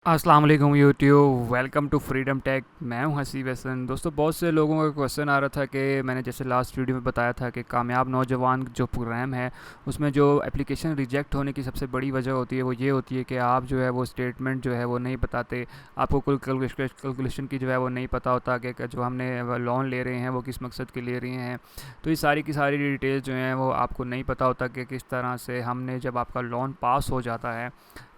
अस्सलाम वालेकुम YouTube, welcome to Freedom Tech. मैं हूं हसीब हसन। दोस्तों, बहुत से लोगों का क्वेश्चन आ रहा था कि मैंने जैसे लास्ट वीडियो में बताया था कि कामयाब नौजवान जो प्रोग्राम है उसमें जो एप्लीकेशन रिजेक्ट होने की सबसे बड़ी वजह होती है वो ये होती है कि आप जो है वो स्टेटमेंट जो है वो नहीं बताते। आपको कुल कैलकुलेशन की जो है वो नहीं पता होता कि जो हमने लोन ले रहे हैं वो किस मकसद के ले रहे हैं। तो ये सारी की सारी डिटेल्स जो हैं वो आपको नहीं पता होता कि किस तरह से हमने जब आपका लोन पास हो जाता है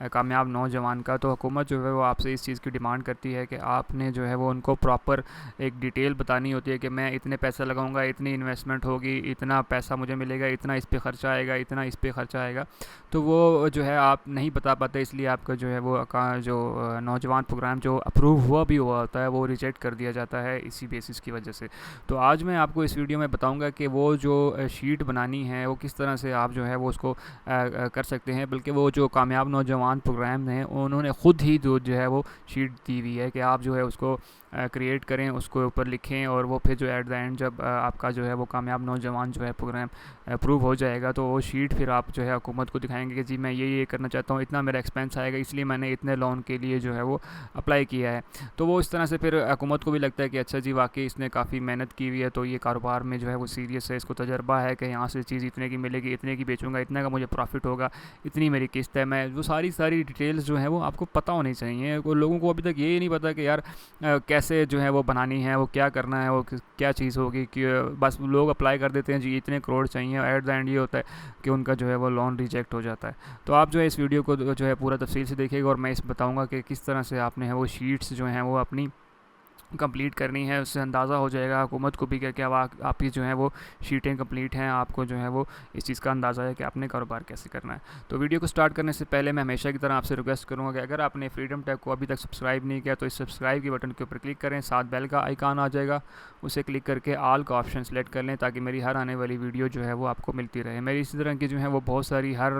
कामयाब नौजवान का, तो हुकूमत जो है वो आपसे इस चीज़ की डिमांड करती है कि आपने जो है वो उनको प्रॉपर एक डिटेल बतानी होती है कि मैं इतने पैसा लगाऊंगा, इतनी इन्वेस्टमेंट होगी, इतना पैसा मुझे मिलेगा, इतना इस पे खर्चा आएगा, इतना इस पे खर्चा आएगा। तो वो जो है आप नहीं बता पाते, इसलिए आपका जो है वो जो नौजवान प्रोग्राम जो अप्रूव हुआ भी हुआ होता है वो रिजेक्ट कर दिया जाता है इसी बेसिस की वजह से। तो आज मैं आपको इस वीडियो में बताऊंगा कि वो जो शीट बनानी है वो किस तरह से आप जो है वो उसको कर सकते हैं। बल्कि वो जो कामयाब नौजवान प्रोग्राम हैं उन्होंने ख़ुद ही जो है वो शीट दी हुई है कि आप जो है उसको क्रिएट करें, उसको ऊपर लिखें, और वो फिर जो एट द एंड जब आपका जो है वो कामयाब नौजवान जो है प्रोग्राम अप्रूव हो जाएगा तो वो शीट फिर आप जो है हुकूमत को दिखाएंगे कि जी मैं ये करना चाहता हूँ, इतना मेरा एक्सपेंस आएगा, इसलिए मैंने इतने लोन के लिए जो है वो अप्लाई किया है। तो वो इस तरह से फिर हुकूमत को भी लगता है कि अच्छा जी वाकई इसने काफ़ी मेहनत की हुई है, तो ये कारोबार में जो है वो सीरियस है, इसको तजर्बा है कि यहाँ से चीज़ इतने की मिलेगी, इतने की बेचूंगा, इतने का मुझे प्रॉफिट होगा, इतनी मेरी किस्त है। मैं वो सारी डिटेल्स जो है वो आपको पता होनी चाहिए। लोगों को अभी तक ये नहीं पता कि यार कैसे जो है वो बनानी है, वो क्या करना है, वो क्या चीज़ होगी। कि बस लोग अप्लाई कर देते हैं जी इतने करोड़ चाहिए, एट द एंड ये होता है कि उनका जो है वो लोन रिजेक्ट हो जाता है। तो आप जो है इस वीडियो को जो है पूरा तफसील से देखिएगा और मैं इस बताऊँगा कि किस तरह से आपने है वो शीट्स जो हैं वो अपनी कंप्लीट करनी है। उससे अंदाज़ा हो जाएगा हुकूमत को भी कि क्या आपकी जो है वो शीटें कंप्लीट हैं, आपको जो है वो इस चीज़ का अंदाज़ा है कि आपने कारोबार कैसे करना है। तो वीडियो को स्टार्ट करने से पहले मैं हमेशा की तरह आपसे रिक्वेस्ट करूँगा कि अगर आपने फ्रीडम टैग को अभी तक सब्सक्राइब नहीं किया तो इस सब्सक्राइब के बटन के ऊपर क्लिक करें, साथ बेल का आइकान आ जाएगा, उसे क्लिक करके आल का ऑप्शन सेलेक्ट कर लें ताकि मेरी हर आने वाली वीडियो जो है वो आपको मिलती रहे। मेरी इसी तरह की जो है वो बहुत सारी हर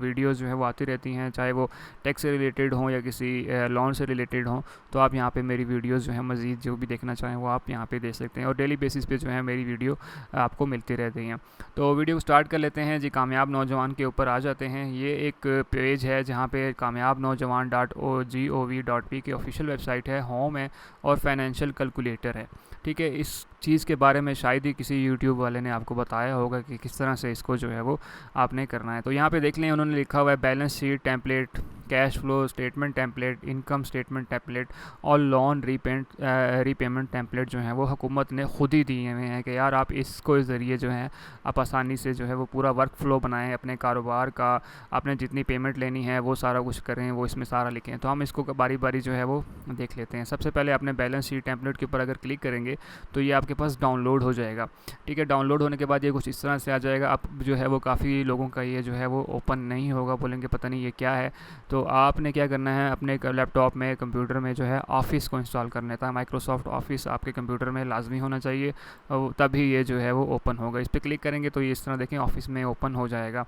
वीडियोज़ जो है वो आती रहती हैं, चाहे वो टेक से रिलेटेड हों या किसी लोन से रिलेटेड हों। तो आप यहाँ पे मेरी वीडियोज़ जो है मज़ीद जो भी देखना चाहें वो आप यहाँ पे देख सकते हैं और डेली बेसिस पे जो है मेरी वीडियो आपको मिलती रहती हैं। तो वीडियो को स्टार्ट कर लेते हैं जी। कामयाब नौजवान के ऊपर आ जाते हैं। ये एक पेज है जहाँ पे कामयाब नौजवान .gov.p की ऑफिशियल वेबसाइट है, होम है और फाइनेंशियल कैलकुलेटर है। ठीक है, इस चीज़ के बारे में शायद ही किसी यूट्यूब वाले ने आपको बताया होगा कि किस तरह से इसको जो है वो आपने करना है। तो यहाँ पे देख लें, उन्होंने लिखा हुआ है balance sheet template, cash flow statement template, income statement template और लोन रीपेमेंट टेम्पलेट जो है वो हुकूमत ने खुद ही दिए हुए हैं कि यार आप इसको ज़रिए जो है आप आसानी से जो है वो पूरा वर्क फ्लो बनाएं अपने कारोबार का, आपने जितनी पेमेंट लेनी है वो सारा कुछ करें, वो इसमें सारा लिखें। तो हम इसको बारी बारी जो है वो देख लेते हैं। सबसे पहले आपने बैलेंस शीट टेम्पलेट के ऊपर अगर क्लिक करेंगे तो ये आपके पास डाउनलोड हो जाएगा। ठीक है, डाउनलोड होने के बाद ये कुछ इस तरह से आ जाएगा। अब जो है वो काफ़ी लोगों का ये जो है वो ओपन नहीं होगा, बोलेंगे पता नहीं ये क्या है। तो आपने क्या करना है, अपने लैपटॉप में कंप्यूटर में जो है ऑफिस को इंस्टॉल कर लेता है। माइक्रोसॉफ्ट ऑफिस आपके कंप्यूटर में लाजमी होना चाहिए और तभी ये जो है वो ओपन होगा। इस पर क्लिक करेंगे तो ये इस तरह देखें ऑफिस में ओपन हो जाएगा।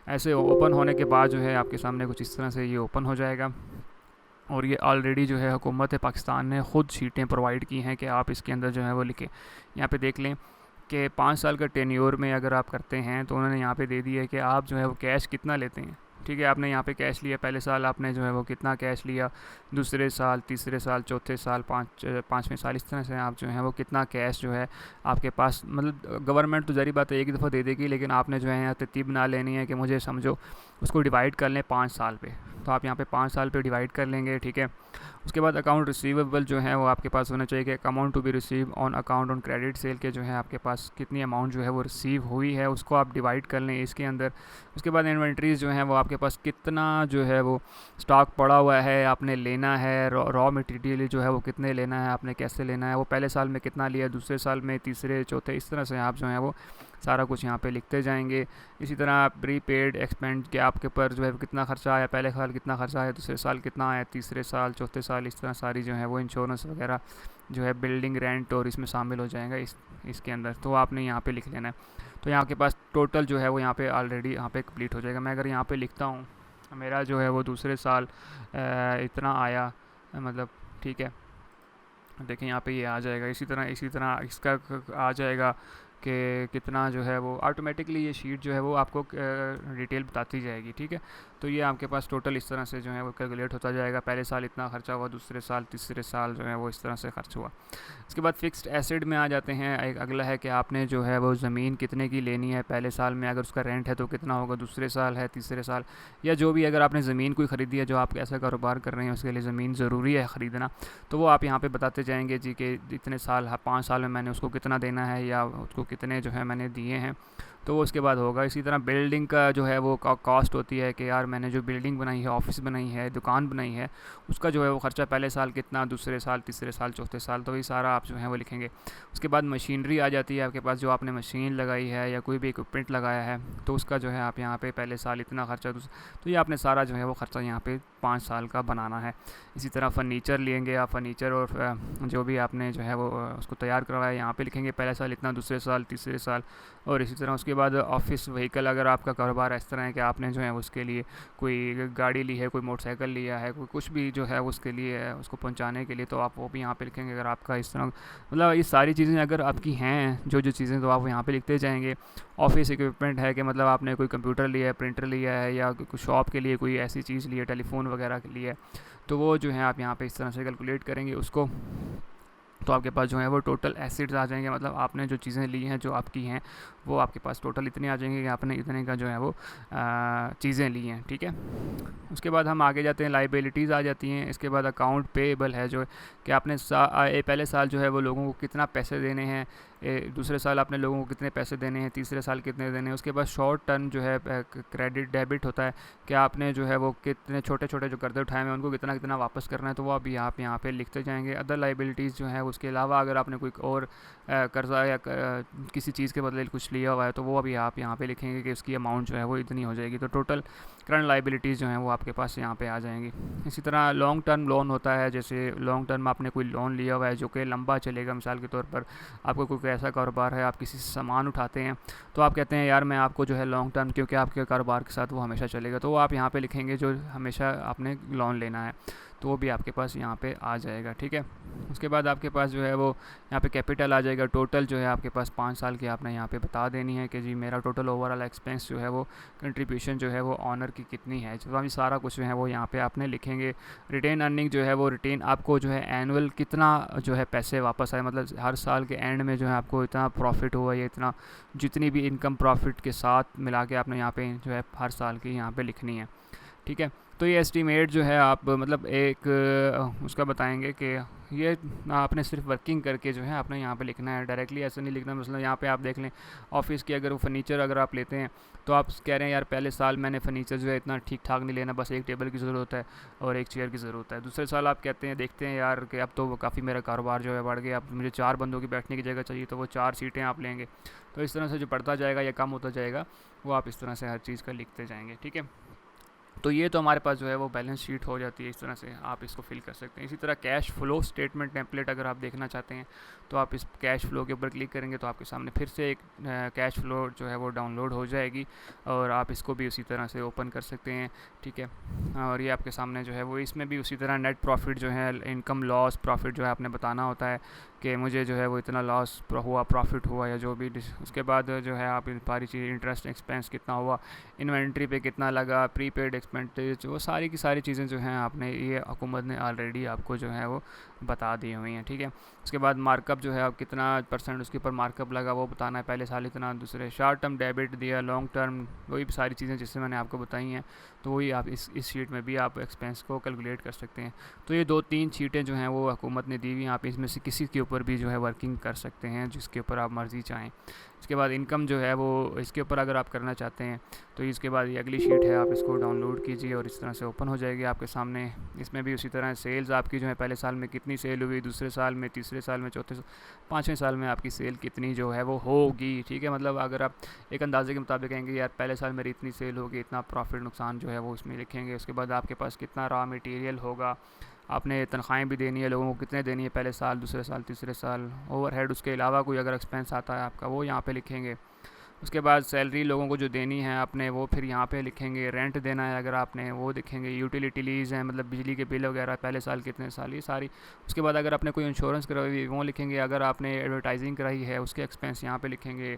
ऐसे ओपन होने के बाद जो है आपके सामने कुछ इस तरह से ये ओपन हो जाएगा और ये ऑलरेडी जो है हुकूमत पाकिस्तान ने ख़ुद शीटें प्रोवाइड की हैं कि आप इसके अंदर जो है वो लिखें। यहाँ पे देख लें कि 5 साल का टेन्योर में अगर आप करते हैं तो उन्होंने यहाँ पे दे दिया है कि आप जो है वो कैश कितना लेते हैं। ठीक है, आपने यहाँ पे कैश लिया, पहले साल आपने जो है वो कितना कैश लिया, दूसरे साल, तीसरे साल, चौथे साल, पाँचवें साल, इस तरह से आप जो है वो कितना कैश जो है आपके पास, मतलब गवर्नमेंट तो ज़ाहिर बात है एक ही दफ़ा दे देगी, लेकिन आपने जो है यहाँ तरतीब बना लेनी है कि मुझे समझो उसको डिवाइड कर लें 5 साल पे। तो आप यहाँ पे 5 साल पे डिवाइड कर लेंगे। ठीक है, उसके बाद अकाउंट रिसीवेबल जो है वो आपके पास होना चाहिए कि amount to be receive on account on credit sale के जो है आपके पास कितनी अमाउंट जो है वो रिसीव हुई है उसको आप डिवाइड कर लें इसके अंदर। उसके बाद इन्वेंट्रीज़ जो है वो आपके पास कितना जो है वो स्टॉक पड़ा हुआ है आपने लेना है, रॉ मटेरियल जो है वो कितने लेना है, आपने कैसे लेना है, वो पहले साल में कितना लिया, दूसरे साल में, तीसरे, चौथे, इस तरह से आप जो है वो सारा कुछ यहाँ पे लिखते जाएंगे। इसी तरह आप प्रीपेड एक्सपेंड के आपके ऊपर जो है कितना खर्चा आया, पहले साल कितना खर्चा आया, दूसरे साल कितना आया, तीसरे साल, चौथे साल, इस तरह सारी जो है वो इंश्योरेंस वगैरह जो है बिल्डिंग रेंट और इसमें शामिल हो जाएगा इसके अंदर। तो आपने यहाँ पे लिख लेना है। तो यहाँ के पास टोटल जो है वो यहाँ पे ऑलरेडी यहाँ पे कंप्लीट हो जाएगा। मैं अगर यहाँ पे लिखता हूँ मेरा जो है वो दूसरे साल इतना आया, मतलब ठीक है, देखें यहाँ पे ये आ जाएगा। इसी तरह इसका आ जाएगा कि कितना जो है वो ऑटोमेटिकली ये शीट जो है वो आपको डिटेल बताती जाएगी, ठीक है। तो ये आपके पास टोटल इस तरह से जो है वो कैलकुलेट होता जाएगा, पहले साल इतना खर्चा हुआ, दूसरे साल तीसरे साल जो है वो इस तरह से खर्च हुआ। इसके बाद फिक्स्ड एसिड में आ जाते हैं। एक अगला है कि आपने जो है वो ज़मीन कितने की लेनी है, पहले साल में अगर उसका रेंट है तो कितना होगा, दूसरे साल है, तीसरे साल, या जो भी अगर आपने ज़मीन कोई ख़रीदी है, जो आप ऐसा कारोबार कर रहे हैं उसके लिए ज़मीन ज़रूरी है ख़रीदना, तो वो आप यहाँ पे बताते जाएंगे जी कि इतने साल 5 साल में मैंने उसको कितना देना है या उसको कितने जो है मैंने दिए हैं, तो वो उसके बाद होगा। इसी तरह बिल्डिंग का जो है वो कॉस्ट होती है कि यार मैंने जो बिल्डिंग बनाई है, ऑफिस बनाई है, दुकान बनाई है, उसका जो है वो ख़र्चा पहले साल कितना, दूसरे साल, तीसरे साल, चौथे साल, तो ये सारा आप जो है वो लिखेंगे। उसके बाद मशीनरी आ जाती है आपके पास, जो आपने मशीन लगाई है या कोई भी इक्विपमेंट लगाया है, तो उसका जो है आप यहाँ पे पहले साल इतना खर्चा, तो ये आपने सारा जो है वो ख़र्चा यहाँ पे 5 साल का बनाना है। इसी तरह फ़र्नीचर लेंगे आप, फ़र्नीचर और जो भी आपने जो है वो उसको तैयार करवाया, यहाँ पे लिखेंगे पहले साल इतना, दूसरे साल, तीसरे साल, और इसी तरह उसके बाद ऑफिस व्हीकल, अगर आपका कारोबार इस तरह है कि आपने जो है उसके लिए कोई गाड़ी ली है, कोई मोटरसाइकिल लिया है, कोई कुछ भी जो है उसके लिए उसको पहुंचाने के लिए, तो आप वो भी यहाँ पे लिखेंगे। अगर आपका इस तरह मतलब ये सारी चीज़ें अगर आपकी हैं जो जो चीज़ें, तो आप यहाँ पे लिखते जाएंगे। ऑफिस इक्विपमेंट है कि मतलब आपने कोई कंप्यूटर लिया है, प्रिंटर लिया है, या कोई शॉप के लिए कोई ऐसी चीज़ ली है, टेलीफोन वगैरह के लिए, तो वो जो है आप यहाँ पे इस तरह से कैलकुलेट करेंगे उसको, तो आपके पास जो है वो टोटल एसिड्स आ जाएंगे। मतलब आपने जो चीज़ें ली हैं जो आपकी हैं, वो आपके पास टोटल इतनी आ जाएंगी कि आपने इतने का जो है वो चीज़ें ली हैं, ठीक है। उसके बाद हम आगे जाते हैं, लाइबिलिटीज़ आ जाती हैं। इसके बाद अकाउंट पेएबल है, जो कि आपने पहले साल जो है वो लोगों को कितना पैसे देने हैं, दूसरे साल आपने लोगों को कितने पैसे देने हैं, तीसरे साल कितने देने हैं। उसके बाद शॉर्ट टर्म जो है क्रेडिट डेबिट होता है कि आपने जो है वो कितने छोटे छोटे जो कर्जे उठाए हैं उनको कितना कितना वापस करना है, तो वो अभी आप यहाँ पे लिखते जाएंगे। अदर लाइबिलिटीज़ जो है उसके अलावा अगर आपने कोई और कर्ज़ा या किसी चीज़ के बदले कुछ लिया हुआ है, तो वो अभी आप यहाँ पे लिखेंगे कि उसकी अमाउंट जो है वो इतनी हो जाएगी। तो टोटल करंट लाइबिलिटीज़ जो हैं वो आपके पास यहाँ पे आ जाएंगी। इसी तरह लॉन्ग टर्म लोन होता है, जैसे लॉन्ग टर्म आपने कोई लोन लिया हुआ है जो कि लंबा चलेगा। मिसाल के तौर पर आपको कोई ऐसा कारोबार है, आप किसी से सामान उठाते हैं, तो आप कहते हैं यार मैं आपको जो है लॉन्ग टर्म, क्योंकि आपके कारोबार के साथ वो हमेशा चलेगा, तो वो आप यहाँ पे लिखेंगे जो हमेशा आपने लोन लेना है, तो वो भी आपके पास यहाँ पे आ जाएगा, ठीक है। उसके बाद आपके पास जो है वो यहाँ पे कैपिटल आ जाएगा। टोटल जो है आपके पास 5 साल की आपने यहाँ पे बता देनी है कि जी मेरा टोटल ओवरऑल एक्सपेंस जो है वो कंट्रीब्यूशन जो है वो ऑनर की कितनी है, तो अभी सारा कुछ जो है वो यहाँ पे आपने लिखेंगे। रिटेन अर्निंग जो है वो रिटेन आपको जो है एनुअल कितना जो है पैसे वापस आए, मतलब हर साल के एंड में जो है आपको इतना प्रॉफिट हुआ या इतना, जितनी भी इनकम प्रॉफिट के साथ मिला के आपने यहाँ पे जो है हर साल की यहाँ पे लिखनी है, ठीक है। तो ये एस्टीमेट जो है आप मतलब एक उसका बताएंगे कि ये आपने सिर्फ वर्किंग करके जो है आपने यहाँ पे लिखना है, डायरेक्टली ऐसा नहीं लिखना। मतलब यहाँ पे आप देख लें ऑफिस की अगर वो फर्नीचर अगर आप लेते हैं, तो आप कह रहे हैं यार पहले साल मैंने फर्नीचर जो है इतना ठीक ठाक नहीं लेना, बस एक टेबल की ज़रूरत है और एक चेयर की ज़रूरत है। दूसरे साल आप कहते हैं देखते हैं यार कि अब तो काफ़ी मेरा कारोबार जो है बढ़ गया, अब मुझे 4 बंदों की बैठने की जगह चाहिए, तो वो 4 सीटें आप लेंगे। तो इस तरह से जो बढ़ता जाएगा या कम होता जाएगा वो आप इस तरह से हर चीज़ का लिखते जाएंगे, ठीक है। तो ये तो हमारे पास जो है वो बैलेंस शीट हो जाती है, इस तरह से आप इसको फिल कर सकते हैं। इसी तरह कैश फ्लो स्टेटमेंट टेम्पलेट अगर आप देखना चाहते हैं, तो आप इस कैश फ्लो के ऊपर क्लिक करेंगे तो आपके सामने फिर से एक कैश फ्लो जो है वो डाउनलोड हो जाएगी, और आप इसको भी उसी तरह से ओपन कर सकते हैं, ठीक है। और ये आपके सामने जो है वो इसमें भी उसी तरह नेट प्रॉफिट जो है, इनकम लॉस प्रॉफिट जो है आपने बताना होता है कि मुझे जो है वो इतना लॉस हुआ, प्रॉफिट हुआ या जो भी। उसके बाद जो है आप सारी चीज़, इंटरेस्ट एक्सपेंस कितना हुआ, इन्वेंट्री पे कितना लगा, प्रीपेड एक्सपेंसेस, वो सारी की सारी चीज़ें जो हैं आपने ये हुकूमत ने ऑलरेडी आपको जो है वो बता दी हुई हैं, ठीक है। उसके बाद मार्कअप जो है आप कितना % उसके ऊपर मार्कअप लगा वो बताना है, पहले साल इतना, दूसरे शॉर्ट टर्म डेबिट दिया, लॉन्ग टर्म, वही सारी चीज़ें जिससे मैंने आपको बताई हैं, तो वही आप इस शीट में भी आप एक्सपेंस को कैलकुलेट कर सकते हैं। तो ये 2-3 शीटें जो हैं वो हुकूमत ने दी हुई हैं, आप इसमें से किसी के ऊपर भी जो है वर्किंग कर सकते हैं जिसके ऊपर आप मर्ज़ी चाहें। इसके बाद इनकम जो है वो इसके ऊपर अगर आप करना चाहते हैं, तो इसके बाद ये अगली शीट है, आप इसको डाउनलोड कीजिए और इस तरह से ओपन हो जाएगी आपके सामने। इसमें भी उसी तरह सेल्स आपकी जो है पहले साल में कितनी सेल हुई, दूसरे साल में, तीसरे साल में, चौथे 5वें साल में आपकी सेल कितनी जो है वो होगी, ठीक है। मतलब अगर आप एक अंदाजे के मुताबिक कहेंगे यार पहले साल मेरी इतनी सेल होगी, इतना प्रॉफिट नुकसान जो है वो इसमें लिखेंगे। उसके बाद आपके पास कितना रॉ मटेरियल होगा, आपने तनख्वाहें भी देनी है लोगों को, कितने देनी है पहले साल, दूसरे साल, तीसरे साल, ओवरहेड उसके अलावा कोई अगर एक्सपेंस आता है आपका वो यहाँ पे लिखेंगे। उसके बाद सैलरी लोगों को जो देनी है आपने वो फिर यहाँ पे लिखेंगे, रेंट देना है अगर आपने वो दिखेंगे, यूटिलिटीज़ हैं मतलब बिजली के बिल वगैरह पहले साल कितने साल ये सारी। उसके बाद अगर आपने कोई इंश्योरेंस कराई हुई वो लिखेंगे, अगर आपने एडवर्टाइजिंग कराई है उसके एक्सपेंस यहाँ पे लिखेंगे।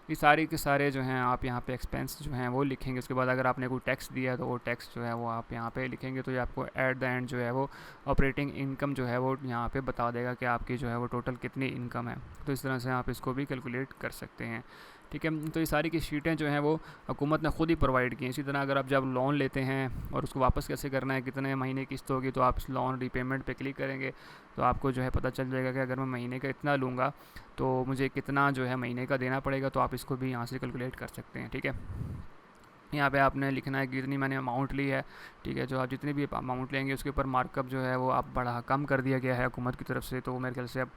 ये सारे के सारे जो हैं आप यहाँ पे एक्सपेंस जो हैं वो लिखेंगे। उसके बाद अगर आपने कोई टैक्स दिया है तो वो टैक्स जो है वो आप यहाँ पे लिखेंगे, तो ये आपको एट द एंड जो है वो ऑपरेटिंग इनकम जो है वो यहाँ पे बता देगा कि आपकी जो है वो टोटल कितनी इनकम है। तो इस तरह से आप इसको भी कैलकुलेट कर सकते हैं। ठीक है, तो ये सारी की शीटें जो हैं वो हुकूमत ने खुद ही प्रोवाइड की हैं। इसी तरह अगर आप जब लोन लेते हैं और उसको वापस कैसे करना है, कितने महीने किस्त होगी, तो आप इस लोन रीपेमेंट पे क्लिक करेंगे तो आपको जो है पता चल जाएगा कि अगर मैं महीने का इतना लूँगा तो मुझे कितना जो है महीने का देना पड़ेगा। तो आप इसको भी यहाँ से कैलकुलेट कर सकते हैं। ठीक है, यहाँ पे आपने लिखना है कि जितनी मैंने अमाउंट ली है। ठीक है, जो आप जितनी भी अमाउंट लेंगे उसके ऊपर मार्कअप जो है वो आप बढ़ा कम कर दिया गया है हुकूमत की तरफ से। तो मेरे ख्याल से अब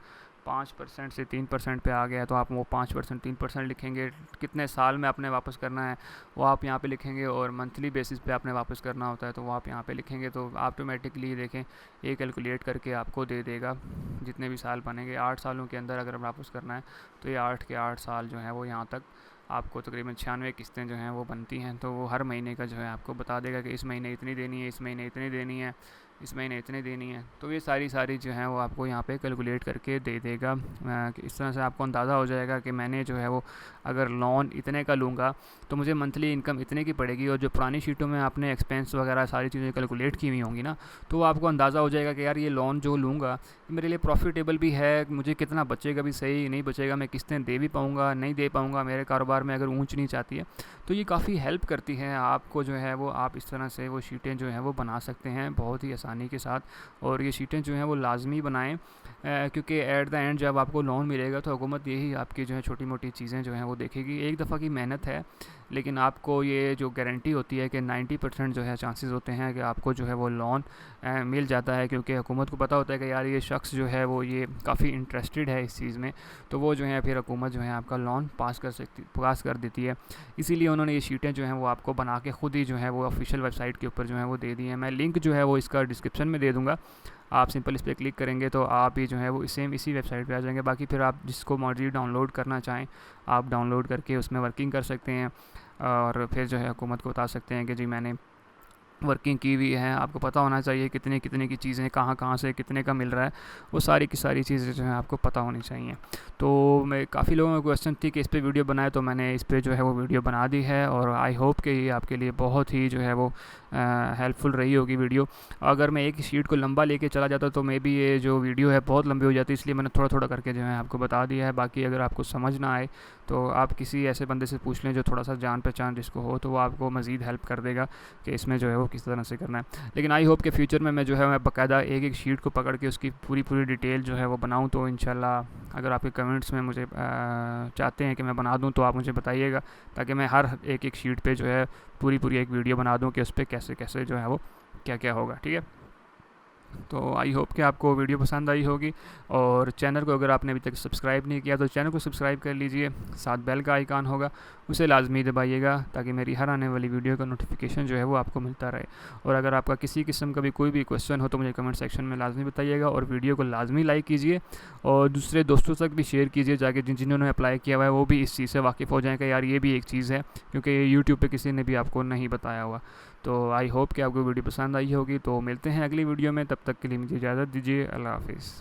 5% से 3% पे आ गया है, तो आप वो 5% 3% लिखेंगे। कितने साल में आपने वापस करना है वो आप यहाँ पे लिखेंगे, और मंथली बेसिस पे आपने वापस करना होता है तो वो आप यहाँ पे लिखेंगे। तो ऑटोमेटिकली देखें ये कैलकुलेट करके आपको दे देगा जितने भी साल बनेंगे। 8 सालों के अंदर अगर वापस करना है तो ये 8 के 8 साल जो है वो यहाँ तक आपको तकरीबन 96 किस्तें जो हैं वो बनती हैं। तो वो हर महीने का जो है आपको बता देगा कि इस महीने इतनी देनी है, इस महीने इतनी देनी है, इस महीने इतनी देनी है। तो ये सारी जो है वो आपको यहाँ पे कैलकुलेट करके दे देगा। इस तरह से आपको अंदाज़ा हो जाएगा कि मैंने जो है वो अगर लोन इतने का लूँगा तो मुझे मंथली इनकम इतने की पड़ेगी। और जो पुरानी शीटों में आपने एक्सपेंस वगैरह सारी चीज़ें कैलकुलेट की हुई होंगी ना, तो वो आपको अंदाज़ा हो जाएगा कि यार ये लोन जो लूँगा मेरे लिए प्रॉफिटेबल भी है, मुझे कितना बचेगा भी सही नहीं बचेगा, मैं किस्तें दे भी पाऊँगा नहीं दे पाऊँगा, मेरे कारोबार में अगर ऊँच नीच आती है। तो ये काफ़ी हेल्प करती है आपको जो है वो, आप इस तरह से वो शीटें जो हैं वो बना सकते हैं बहुत ही आसानी के साथ। और ये शीटें जो हैं वो लाजमी बनाएं, क्योंकि एट द एंड जब आपको लोन मिलेगा तो हुकूमत यही आपकी जो है छोटी मोटी चीज़ें जो हैं वो देखेगी। एक दफ़ा की मेहनत है, लेकिन आपको ये जो गारंटी होती है कि 90% जो है चांसेस होते हैं कि आपको जो है वो लोन मिल जाता है, क्योंकि हुकूमत को पता होता है कि यार ये शख्स जो है वो ये काफ़ी इंटरेस्टेड है इस चीज़ में। तो वो जो है फिर हुकूमत जो है आपका लोन पास कर देती है। इसीलिए उन्होंने ये शीटें जो हैं वो आपको बना के ख़ुद ही जो है वो ऑफिशियल वेबसाइट के ऊपर जो है वो दे दी हैं। मैं लिंक जो है वो इसका डिस्क्रिप्शन में दे दूँगा, आप सिंपल इस पर क्लिक करेंगे तो आप ही जो है वो सेम इसी वेबसाइट पे आ जाएंगे। बाकी फिर आप जिसको मर्जी डाउनलोड करना चाहें आप डाउनलोड करके उसमें वर्किंग कर सकते हैं, और फिर जो है हुकूमत को बता सकते हैं कि जी मैंने वर्किंग की हुई है। आपको पता होना चाहिए कितने कितने की चीज़ें कहाँ कहाँ से कितने का मिल रहा है, वो सारी की सारी चीज़ें जो है आपको पता होनी चाहिए। तो मैं काफ़ी लोगों को क्वेश्चन थी कि इस पर वीडियो बनाए, तो मैंने इस पर जो है वो वीडियो बना दी है, और आई होप कि ये आपके लिए बहुत ही जो है वो हेल्पफुल रही होगी वीडियो। अगर मैं एक शीट को लंबा लेके चला जाता तो मे बी ये जो वीडियो है बहुत लंबी हो जाती, इसलिए मैंने थोड़ा थोड़ा करके जो है आपको बता दिया है। बाकी अगर आपको समझ ना आए तो आप किसी ऐसे बंदे से पूछ लें जो थोड़ा सा जान पहचान जिसको हो, तो वो आपको मज़ीद हेल्प कर देगा कि इसमें जो है वो किस तरह से करना है। लेकिन आई होप कि फ्यूचर में मैं जो है मैं बाकायदा एक एक शीट को पकड़ के उसकी पूरी डिटेल जो है वो बनाऊँ। तो इंशाल्लाह अगर आपके कमेंट्स में मुझे चाहते हैं कि मैं बना दूँ तो आप मुझे बताइएगा, ताकि मैं हर एक शीट पे जो है पूरी एक वीडियो बना दूँ कि उस पर कैसे कैसे जो है वो क्या क्या होगा। ठीक है, तो आई होप कि आपको वीडियो पसंद आई होगी। और चैनल को अगर आपने अभी तक सब्सक्राइब नहीं किया तो चैनल को सब्सक्राइब कर लीजिए, साथ बेल का आइकन होगा उसे लाजमी दबाइएगा, ताकि मेरी हर आने वाली वीडियो का नोटिफिकेशन जो है वो आपको मिलता रहे। और अगर आपका किसी किस्म का भी कोई भी क्वेश्चन हो तो मुझे कमेंट सेक्शन में लाजमी बताइएगा, और वीडियो को लाजमी लाइक कीजिए और दूसरे दोस्तों तक भी शेयर कीजिए, जाके जिन्होंने अप्लाई किया हुआ है वो भी इस चीज़ से वाकिफ़ हो जाएँ कि यार ये भी एक चीज़ है, क्योंकि यूट्यूब पर किसी ने भी आपको नहीं बताया हुआ। तो आई होप कि आपको वीडियो पसंद आई होगी। तो मिलते हैं अगली वीडियो में, तब तक के लिए मुझे इजाज़त दीजिए। अल्लाह हाफ़िज़।